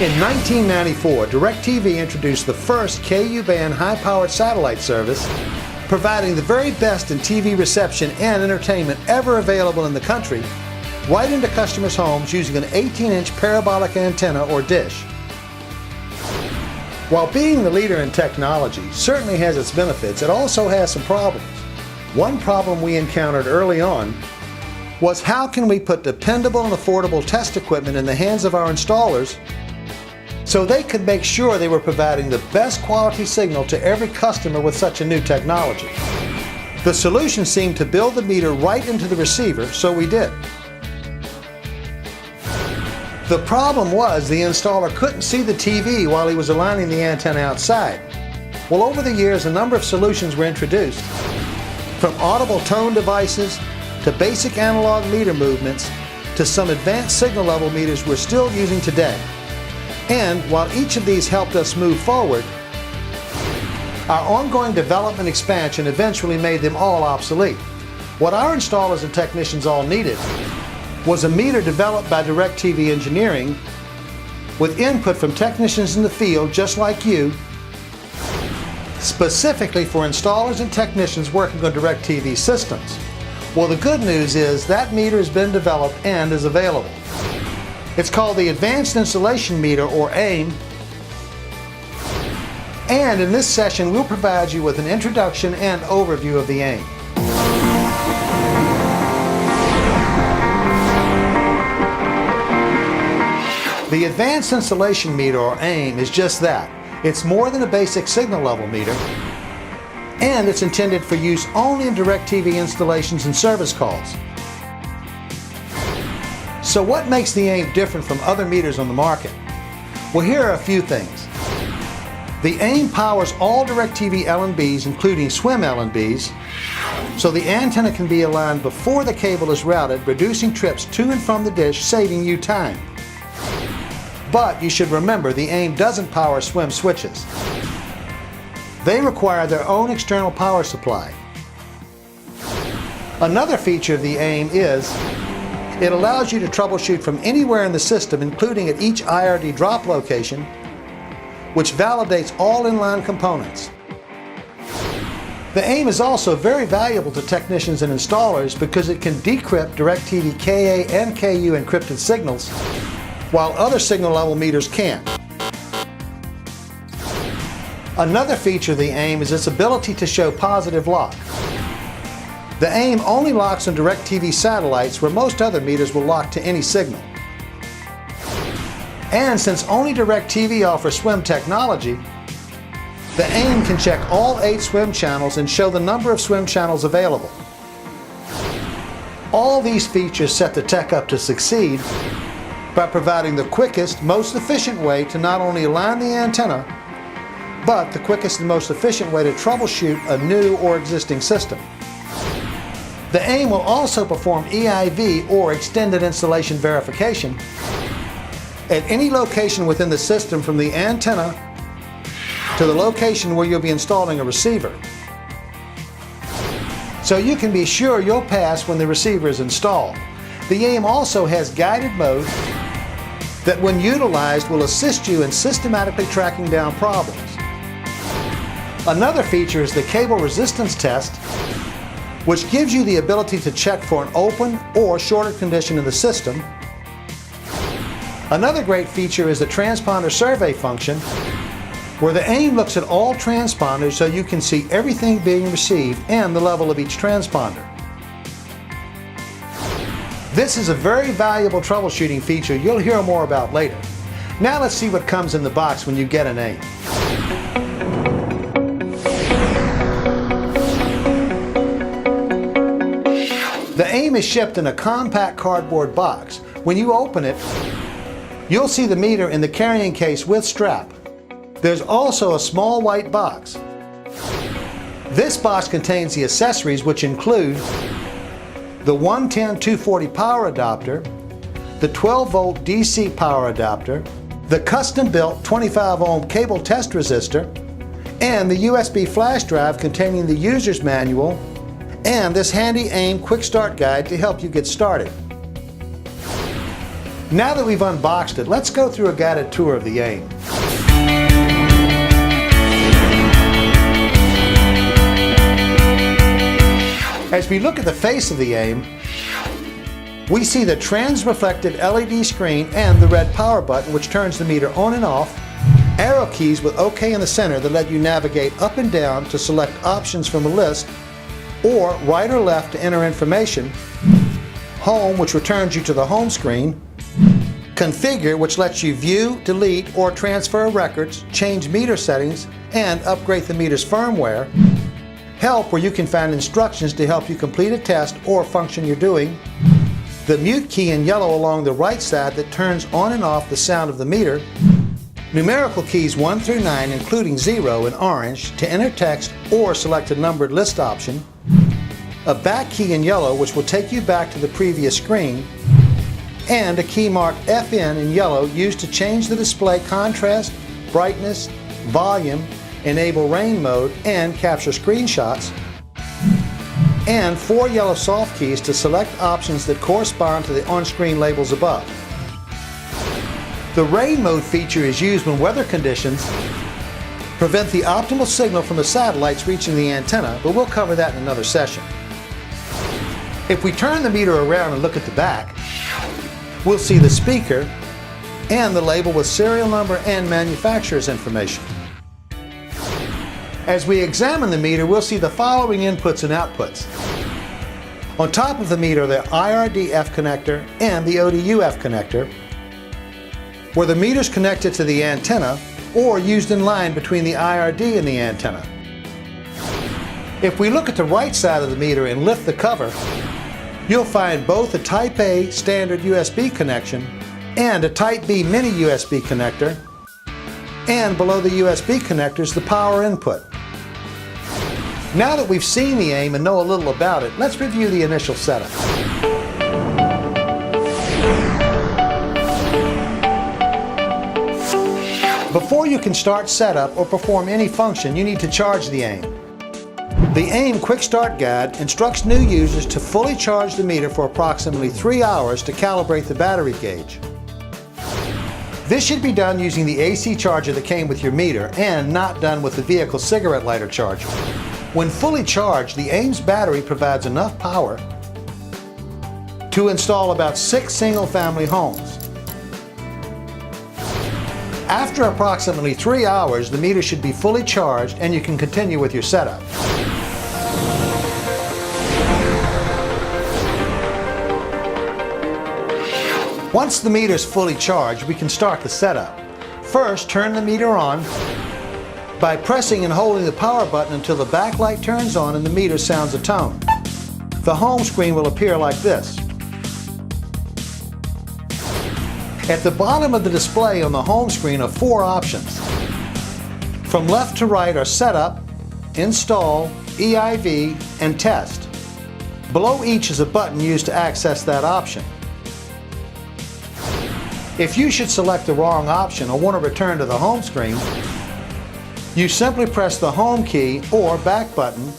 In 1994, DirecTV introduced the first Ku-band high-powered satellite service, providing the very best in TV reception and entertainment ever available in the country, right into customers' homes using an 18-inch parabolic antenna or dish. While being the leader in technology certainly has its benefits, it also has some problems. One problem we encountered early on was how can we put dependable and affordable test equipment in the hands of our installers so they could make sure they were providing the best quality signal to every customer with such a new technology. The solution seemed to build the meter right into the receiver, so we did. The problem was the installer couldn't see the TV while he was aligning the antenna outside. Well, over the years, a number of solutions were introduced, from audible tone devices to basic analog meter movements to some advanced signal level meters we're still using today. And while each of these helped us move forward, our ongoing development expansion eventually made them all obsolete. What our installers and technicians all needed was a meter developed by DirecTV Engineering with input from technicians in the field just like you, specifically for installers and technicians working on DirecTV systems. Well, the good news is that meter has been developed and is available. It's called the Advanced Installation Meter, or AIM, and in this session we'll provide you with an introduction and overview of the AIM. The Advanced Installation Meter, or AIM, is just that. It's more than a basic signal level meter, and it's intended for use only in DirecTV installations and service calls. So what makes the AIM different from other meters on the market? Well, here are a few things. The AIM powers all DirecTV LNBs, including SWIM LNBs, so the antenna can be aligned before the cable is routed, reducing trips to and from the dish, saving you time. But you should remember the AIM doesn't power SWIM switches. They require their own external power supply. Another feature of the AIM is it allows you to troubleshoot from anywhere in the system, including at each IRD drop location, which validates all inline components. The AIM is also very valuable to technicians and installers because it can decrypt DirecTV KA and KU encrypted signals, while other signal level meters can't. Another feature of the AIM is its ability to show positive lock. The AIM only locks on DirecTV satellites where most other meters will lock to any signal. And since only DirecTV offers SWIM technology, the AIM can check all 8 SWIM channels and show the number of SWIM channels available. All these features set the tech up to succeed by providing the quickest, most efficient way to not only align the antenna, but the quickest and most efficient way to troubleshoot a new or existing system. The AIM will also perform EIV, or Extended Installation Verification, at any location within the system from the antenna to the location where you'll be installing a receiver. So you can be sure you'll pass when the receiver is installed. The AIM also has guided mode that, when utilized, will assist you in systematically tracking down problems. Another feature is the cable resistance test, which gives you the ability to check for an open or shorted condition in the system. Another great feature is the transponder survey function, where the AIM looks at all transponders so you can see everything being received and the level of each transponder. This is a very valuable troubleshooting feature you'll hear more about later. Now let's see what comes in the box when you get an AIM. The AIM is shipped in a compact cardboard box. When you open it, you'll see the meter in the carrying case with strap. There's also a small white box. This box contains the accessories, which include the 110-240 power adapter, the 12-volt DC power adapter, the custom-built 25-ohm cable test resistor, and the USB flash drive containing the user's manual and this handy AIM quick start guide to help you get started. Now that we've unboxed it, let's go through a guided tour of the AIM. As we look at the face of the AIM, we see the trans-reflected LED screen and the red power button which turns the meter on and off, arrow keys with OK in the center that let you navigate up and down to select options from a list, or right or left to enter information, home which returns you to the home screen, configure which lets you view, delete, or transfer records, change meter settings, and upgrade the meter's firmware, help where you can find instructions to help you complete a test or function you're doing, the mute key in yellow along the right side that turns on and off the sound of the meter, numerical keys 1 through 9 including 0 in orange to enter text or select a numbered list option, a back key in yellow which will take you back to the previous screen, and a key marked FN in yellow used to change the display contrast, brightness, volume, enable rain mode, and capture screenshots, and 4 yellow soft keys to select options that correspond to the on-screen labels above. The rain mode feature is used when weather conditions prevent the optimal signal from the satellites reaching the antenna, but we'll cover that in another session. If we turn the meter around and look at the back, we'll see the speaker and the label with serial number and manufacturer's information. As we examine the meter, we'll see the following inputs and outputs. On top of the meter, the IRD-F connector and the ODU-F connector, where the meter's connected to the antenna or used in line between the IRD and the antenna. If we look at the right side of the meter and lift the cover, you'll find both a Type A standard USB connection and a Type B mini USB connector, and below the USB connectors, the power input. Now that we've seen the AIM and know a little about it, let's review the initial setup. Before you can start setup or perform any function, you need to charge the AIM. The AIM Quick Start Guide instructs new users to fully charge the meter for approximately 3 hours to calibrate the battery gauge. This should be done using the AC charger that came with your meter and not done with the vehicle cigarette lighter charger. When fully charged, the AIM's battery provides enough power to install about 6 single-family homes. After approximately 3 hours, the meter should be fully charged and you can continue with your setup. Once the meter is fully charged, we can start the setup. First, turn the meter on by pressing and holding the power button until the backlight turns on and the meter sounds a tone. The home screen will appear like this. At the bottom of the display on the home screen are 4 options. From left to right are Setup, Install, EIV, and Test. Below each is a button used to access that option. If you should select the wrong option or want to return to the home screen, you simply press the Home key or back button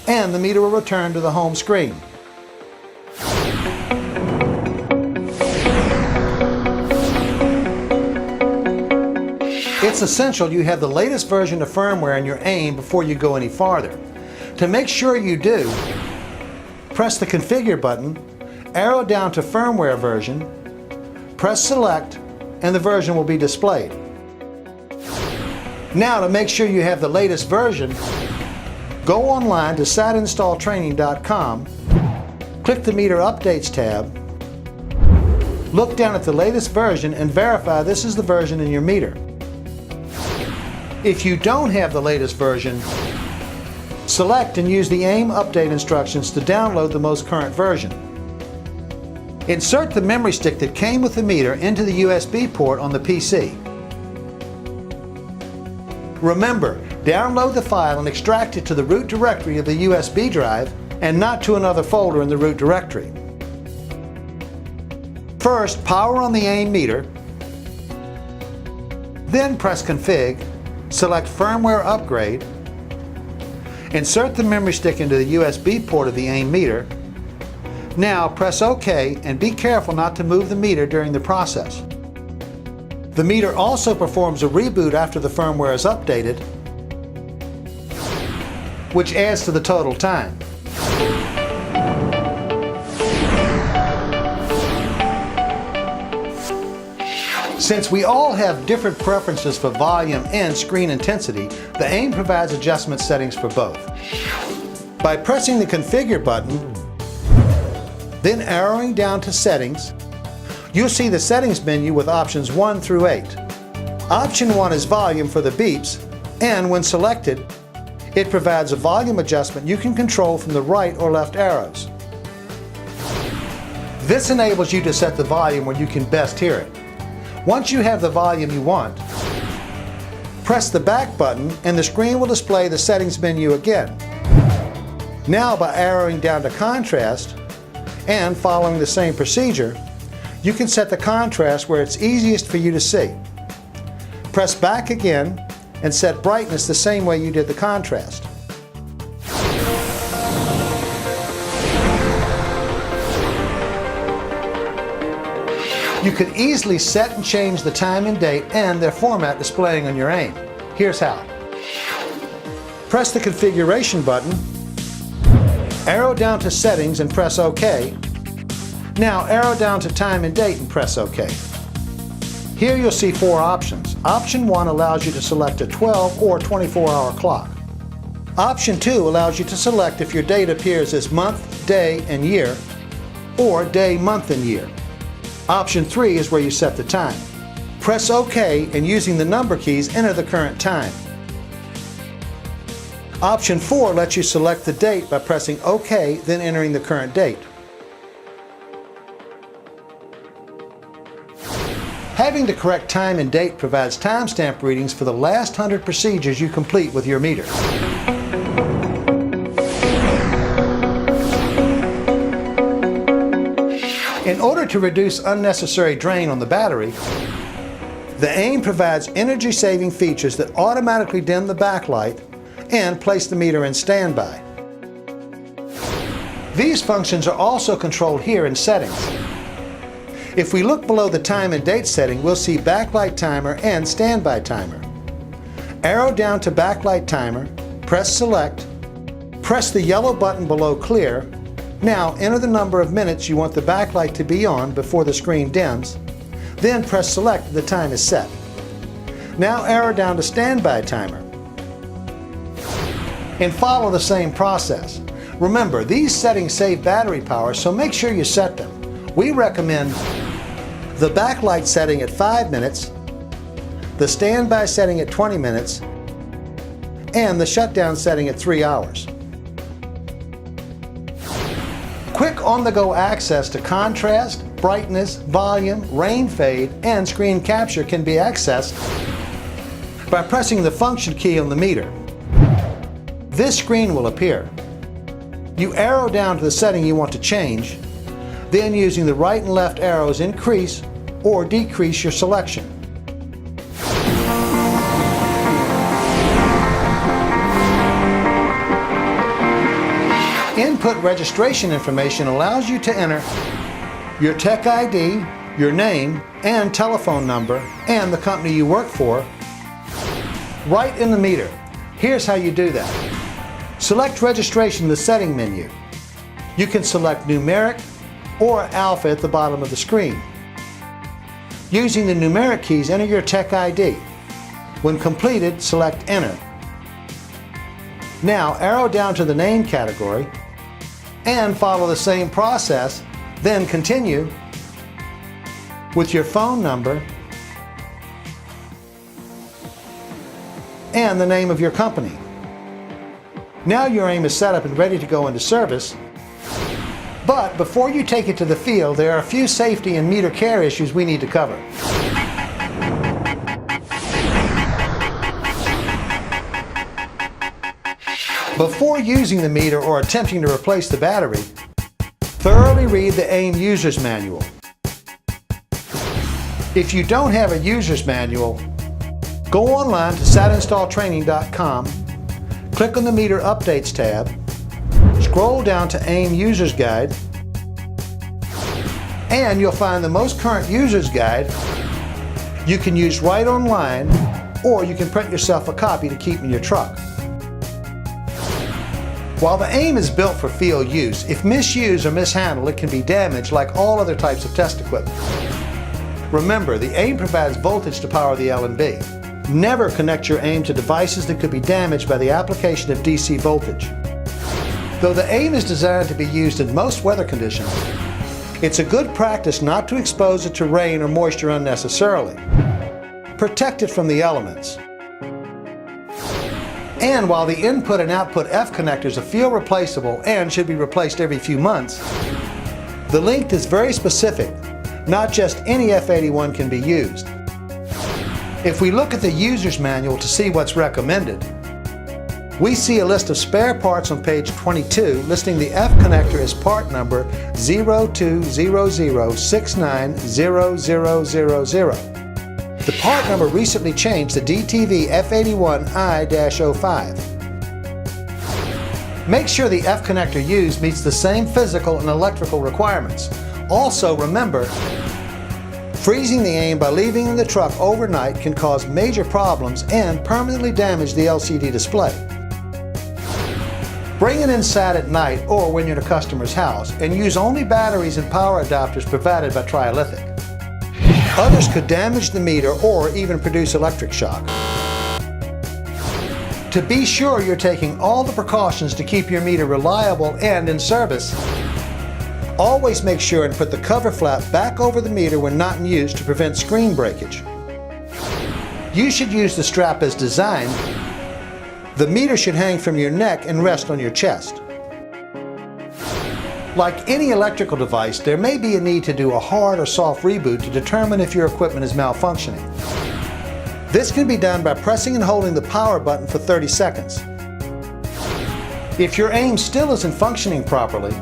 and the meter will return to the home screen. It's essential you have the latest version of firmware in your AIM before you go any farther. To make sure you do, press the Configure button, arrow down to Firmware version, press Select, and the version will be displayed. Now, to make sure you have the latest version, go online to satinstalltraining.com, click the Meter Updates tab, look down at the latest version and verify this is the version in your meter. If you don't have the latest version, select and use the AIM update instructions to download the most current version. Insert the memory stick that came with the meter into the USB port on the PC. Remember, download the file and extract it to the root directory of the USB drive and not to another folder in the root directory. First, power on the AIM meter, then press Config, select Firmware Upgrade, insert the memory stick into the USB port of the AIM meter, Now press OK and be careful not to move the meter during the process. The meter also performs a reboot after the firmware is updated, which adds to the total time. Since we all have different preferences for volume and screen intensity, the AIM provides adjustment settings for both. By pressing the Configure button, then arrowing down to Settings, you'll see the settings menu with options 1 through 8. Option 1 is volume for the beeps, and when selected, it provides a volume adjustment you can control from the right or left arrows. This enables you to set the volume where you can best hear it. Once you have the volume you want, press the back button and the screen will display the settings menu again. Now by arrowing down to Contrast and following the same procedure, you can set the contrast where it's easiest for you to see. Press back again and set brightness the same way you did the contrast. You can easily set and change the time and date and their format displaying on your AIM. Here's how. Press the Configuration button, arrow down to Settings and press OK. Now arrow down to Time and Date and press OK. Here you'll see 4 options. Option 1 allows you to select a 12 or 24-hour clock. Option 2 allows you to select if your date appears as month, day, and year, or day, month, and year. Option 3 is where you set the time. Press OK and using the number keys enter the current time. Option 4 lets you select the date by pressing OK, then entering the current date. Having the correct time and date provides timestamp readings for the last 100 procedures you complete with your meter. In order to reduce unnecessary drain on the battery, the AIM provides energy-saving features that automatically dim the backlight and place the meter in standby. These functions are also controlled here in Settings. If we look below the time and date setting, we'll see backlight timer and standby timer. Arrow down to backlight timer, press Select, press the yellow button below Clear. Now enter the number of minutes you want the backlight to be on before the screen dims, then press Select if the time is set. Now arrow down to Standby Timer and follow the same process. Remember, these settings save battery power, so make sure you set them. We recommend the backlight setting at 5 minutes, the standby setting at 20 minutes, and the shutdown setting at 3 hours. Quick on-the-go access to contrast, brightness, volume, rain fade, and screen capture can be accessed by pressing the function key on the meter. This screen will appear. You arrow down to the setting you want to change, then using the right and left arrows increase or decrease your selection. Input registration information allows you to enter your tech ID, your name and telephone number, and the company you work for right in the meter. Here's how you do that. Select Registration in the Setting menu. You can select numeric or alpha at the bottom of the screen. Using the numeric keys, enter your tech ID. When completed, select Enter. Now arrow down to the name category and follow the same process, then continue with your phone number and the name of your company. Now your AIM is set up and ready to go into service, but before you take it to the field, there are a few safety and meter care issues we need to cover. Before using the meter or attempting to replace the battery, thoroughly read the AIM User's Manual. If you don't have a user's manual, go online to satinstalltraining.com, click on the Meter Updates tab, scroll down to AIM User's Guide, And you'll find the most current user's guide you can use right online, or you can print yourself a copy to keep in your truck. While the AIM is built for field use, if misused or mishandled, it can be damaged like all other types of test equipment. Remember, the AIM provides voltage to power the L&B. Never connect your AIM to devices that could be damaged by the application of DC voltage. Though the AIM is designed to be used in most weather conditions, it's a good practice not to expose it to rain or moisture unnecessarily. Protect it from the elements. And while the input and output F connectors are field replaceable and should be replaced every few months, the length is very specific. Not just any F81 can be used. If we look at the user's manual to see what's recommended, we see a list of spare parts on page 22 listing the F connector as part number 0200690000. The part number recently changed to DTV F81I-05. Make sure the F connector used meets the same physical and electrical requirements. Also remember, freezing the AIM by leaving it in the truck overnight can cause major problems and permanently damage the LCD display. Bring it inside at night or when you're in a customer's house, and use only batteries and power adapters provided by Trialithic. Others could damage the meter or even produce electric shock. To be sure you're taking all the precautions to keep your meter reliable and in service, always make sure and put the cover flap back over the meter when not in use to prevent screen breakage. You should use the strap as designed. The meter should hang from your neck and rest on your chest. Like any electrical device, there may be a need to do a hard or soft reboot to determine if your equipment is malfunctioning. This can be done by pressing and holding the power button for 30 seconds. If your AIM still isn't functioning properly,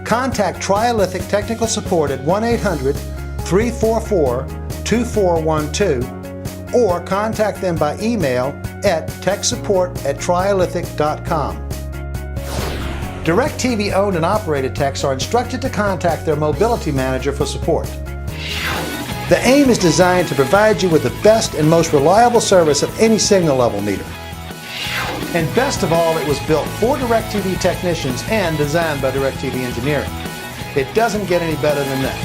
contact Trialithic Technical Support at 1-800-344-2412 or contact them by email at techsupport@trialithic.com. DirecTV owned and operated techs are instructed to contact their mobility manager for support. The AIM is designed to provide you with the best and most reliable service of any signal level meter. And best of all, it was built for DirecTV technicians and designed by DirecTV Engineering. It doesn't get any better than that.